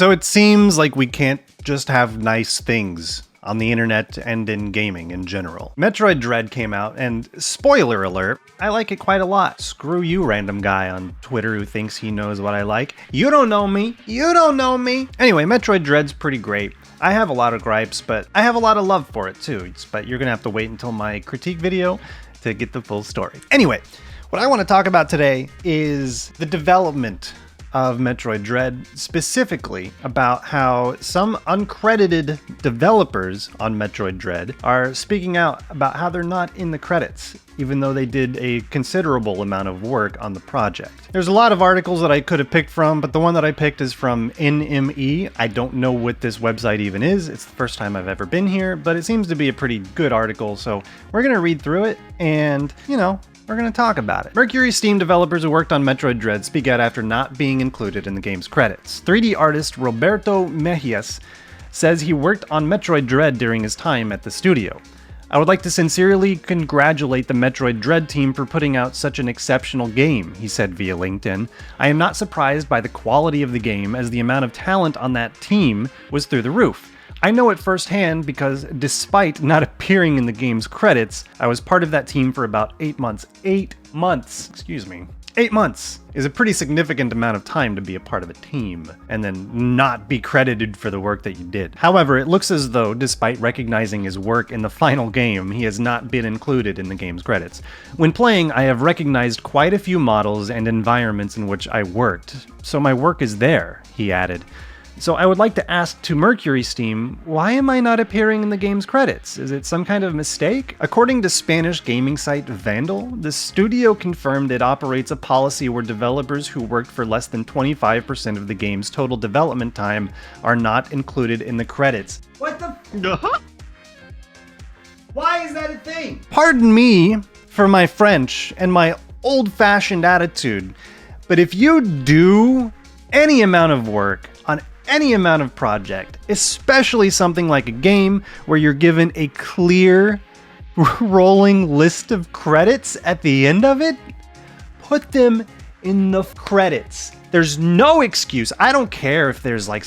So it seems like we can't just have nice things on the internet and in gaming in general. Metroid Dread came out, and spoiler alert, I like it quite a lot. Screw you, random guy on Twitter who thinks he knows what I like. You don't know me. You don't know me. Anyway, Metroid Dread's pretty great. I have a lot of gripes, but I have a lot of love for it too. But you're gonna have to wait until my critique video to get the full story. Anyway, what I want to talk about today is the development of Metroid Dread, specifically about how some uncredited developers on Metroid Dread are speaking out about how they're not in the credits, even though they did a considerable amount of work on the project. There's a lot of articles that I could have picked from, but the one that I picked is from NME. I don't know what this website even is. It's the first time I've ever been here, but it seems to be a pretty good article, so we're gonna read through it and, we're going to talk about it. MercurySteam developers who worked on Metroid Dread speak out after not being included in the game's credits. 3D artist Roberto Mejias says he worked on Metroid Dread during his time at the studio. I would like to sincerely congratulate the Metroid Dread team for putting out such an exceptional game, he said via LinkedIn. I am not surprised by the quality of the game, as the amount of talent on that team was through the roof. I know it firsthand because despite not appearing in the game's credits, I was part of that team for about 8 months. 8 months! Excuse me. 8 months is a pretty significant amount of time to be a part of a team, and then not be credited for the work that you did. However, it looks as though, despite recognizing his work in the final game, he has not been included in the game's credits. When playing, I have recognized quite a few models and environments in which I worked, so my work is there, he added. So I would like to ask to MercurySteam, why am I not appearing in the game's credits? Is it some kind of mistake? According to Spanish gaming site Vandal, the studio confirmed it operates a policy where developers who worked for less than 25% of the game's total development time are not included in the credits. What the f- Why is that a thing? Pardon me for my French and my old-fashioned attitude, but if you do any amount of work on any amount of project, especially something like a game where you're given a clear rolling list of credits at the end of it, put them in the credits. There's no excuse. I don't care if there's like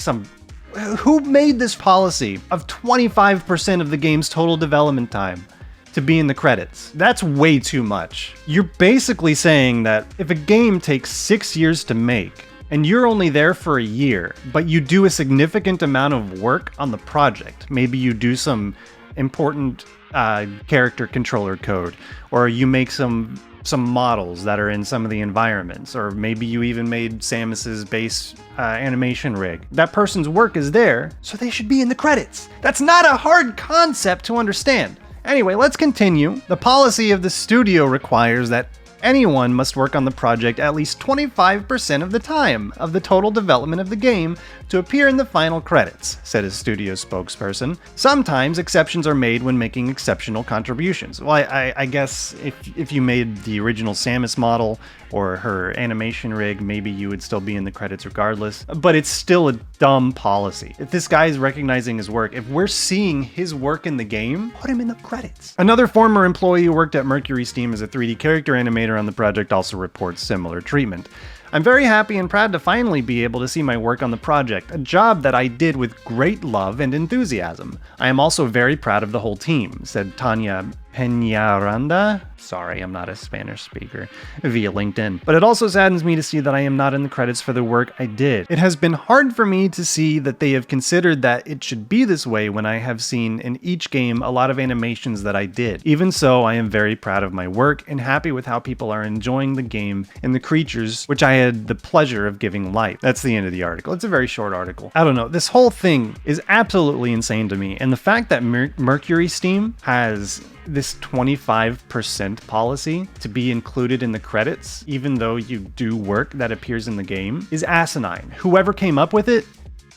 who made this policy of 25% of the game's total development time to be in the credits. That's way too much. You're basically saying that if a game takes 6 years to make, and you're only there for a year, but you do a significant amount of work on the project. Maybe you do some important character controller code, or you make some models that are in some of the environments, or maybe you even made Samus's base animation rig. That person's work is there, so they should be in the credits. That's not a hard concept to understand. Anyway, let's continue. The policy of the studio requires that anyone must work on the project at least 25% of the time of the total development of the game to appear in the final credits, said a studio spokesperson. Sometimes exceptions are made when making exceptional contributions. Well, I guess if you made the original Samus model or her animation rig, maybe you would still be in the credits regardless. But it's still a dumb policy. If this guy is recognizing his work, if we're seeing his work in the game, put him in the credits. Another former employee who worked at MercurySteam as a 3D character animator on the project also reports similar treatment. I'm very happy and proud to finally be able to see my work on the project, a job that I did with great love and enthusiasm. I am also very proud of the whole team, said Tanya Peñaranda. Sorry, I'm not a Spanish speaker, via LinkedIn. But it also saddens me to see that I am not in the credits for the work I did. It has been hard for me to see that they have considered that it should be this way when I have seen in each game a lot of animations that I did. Even so, I am very proud of my work and happy with how people are enjoying the game and the creatures which I had the pleasure of giving life. That's the end of the article. It's a very short article. I don't know. This whole thing is absolutely insane to me. And the fact that MercurySteam has this 25% policy to be included in the credits, even though you do work that appears in the game, is asinine. Whoever came up with it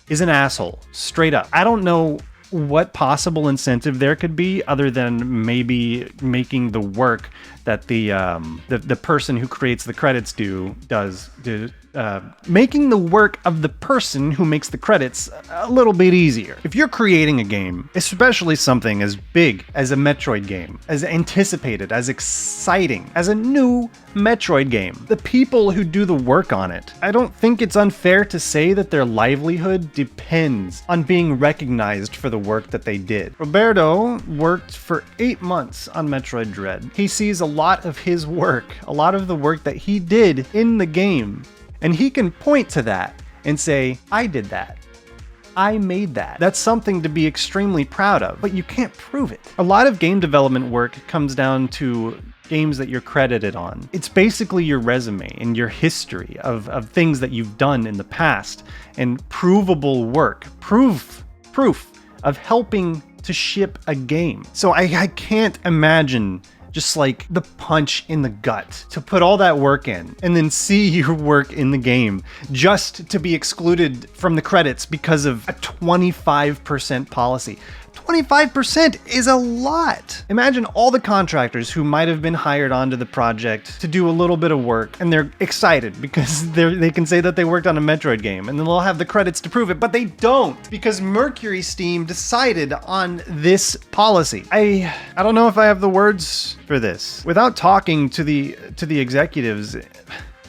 is an asshole, straight up. I don't know what possible incentive there could be other than maybe making the work that the person who creates the credits does making the work of the person who makes the credits a little bit easier. If you're creating a game, especially something as big as a Metroid game, as anticipated, as exciting as a new Metroid game, the people who do the work on it, I don't think it's unfair to say that their livelihood depends on being recognized for the work that they did. Roberto worked for 8 months on Metroid Dread. He sees a lot of his work, a lot of the work that he did in the game, and he can point to that and say, I did that. I made that. That's something to be extremely proud of, but you can't prove it. A lot of game development work comes down to games that you're credited on. It's basically your resume and your history of things that you've done in the past and provable work, proof of helping to ship a game. So I can't imagine just like the punch in the gut to put all that work in and then see your work in the game just to be excluded from the credits because of a 25% policy. 25% is a lot. Imagine all the contractors who might have been hired onto the project to do a little bit of work, and they're excited because they can say that they worked on a Metroid game, and then they'll have the credits to prove it, but they don't because MercurySteam decided on this policy. I don't know if I have the words for this. Without talking to the executives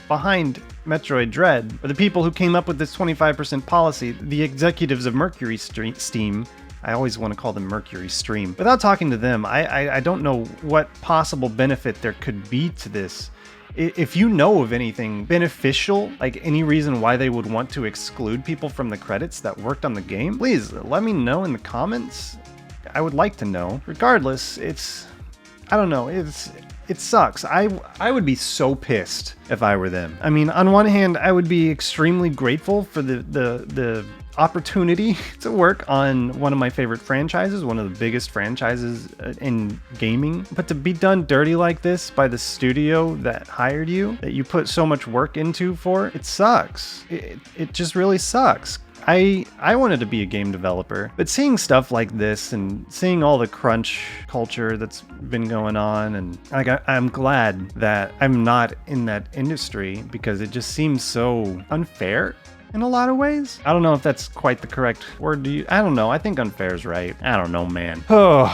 behind Metroid Dread, or the people who came up with this 25% policy, the executives of MercurySteam, I always want to call them MercuryStream. Without talking to them, I don't know what possible benefit there could be to this. If you know of anything beneficial, like any reason why they would want to exclude people from the credits that worked on the game, please let me know in the comments. I would like to know. Regardless, I don't know, it sucks. I would be so pissed if I were them. I mean, on one hand, I would be extremely grateful for the opportunity to work on one of my favorite franchises, one of the biggest franchises in gaming, but to be done dirty like this by the studio that hired you, that you put so much work into for, it sucks. It just really sucks. I wanted to be a game developer, but seeing stuff like this and seeing all the crunch culture that's been going on, and like I'm glad that I'm not in that industry because it just seems so unfair in a lot of ways. I don't know if that's quite the correct word. I don't know. I think unfair is right. I don't know, man. Oh,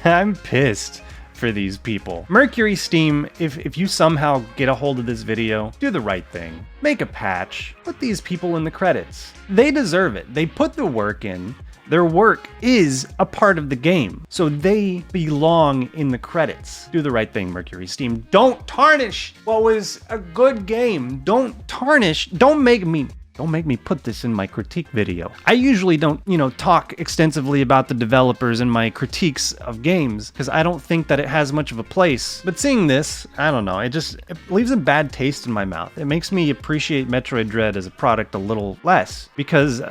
I'm pissed for these people. MercurySteam, if you somehow get a hold of this video, do the right thing. Make a patch. Put these people in the credits. They deserve it. They put the work in. Their work is a part of the game, so they belong in the credits. Do the right thing, MercurySteam. Don't tarnish what was a good game. Don't tarnish. Don't make me put this in my critique video. I usually don't, talk extensively about the developers in my critiques of games because I don't think that it has much of a place. But seeing this, I don't know, it leaves a bad taste in my mouth. It makes me appreciate Metroid Dread as a product a little less because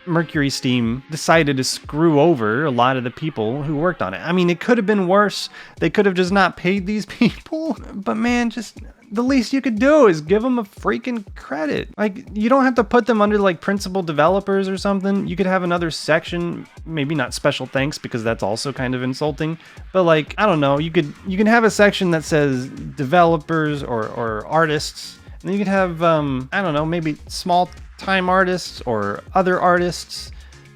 MercurySteam decided to screw over a lot of the people who worked on it. I mean, it could have been worse. They could have just not paid these people. But man, just the least you could do is give them a freaking credit. Like, you don't have to put them under like principal developers or something. You could have another section, maybe not special thanks because that's also kind of insulting. But like, I don't know, you can have a section that says developers or artists. And then you could have, I don't know, maybe small time artists or other artists,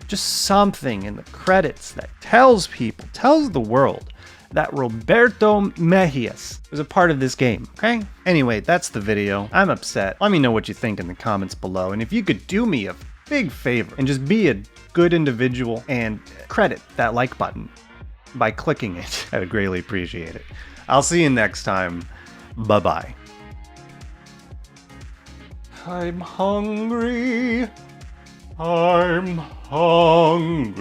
just something in the credits that tells the world that Roberto Mejias was a part of this game, okay? Anyway, that's the video. I'm upset. Let me know what you think in the comments below, and if you could do me a big favor and just be a good individual and credit that like button by clicking it, I would greatly appreciate it. I'll see you next time. Bye-bye. I'm hungry. I'm hungry.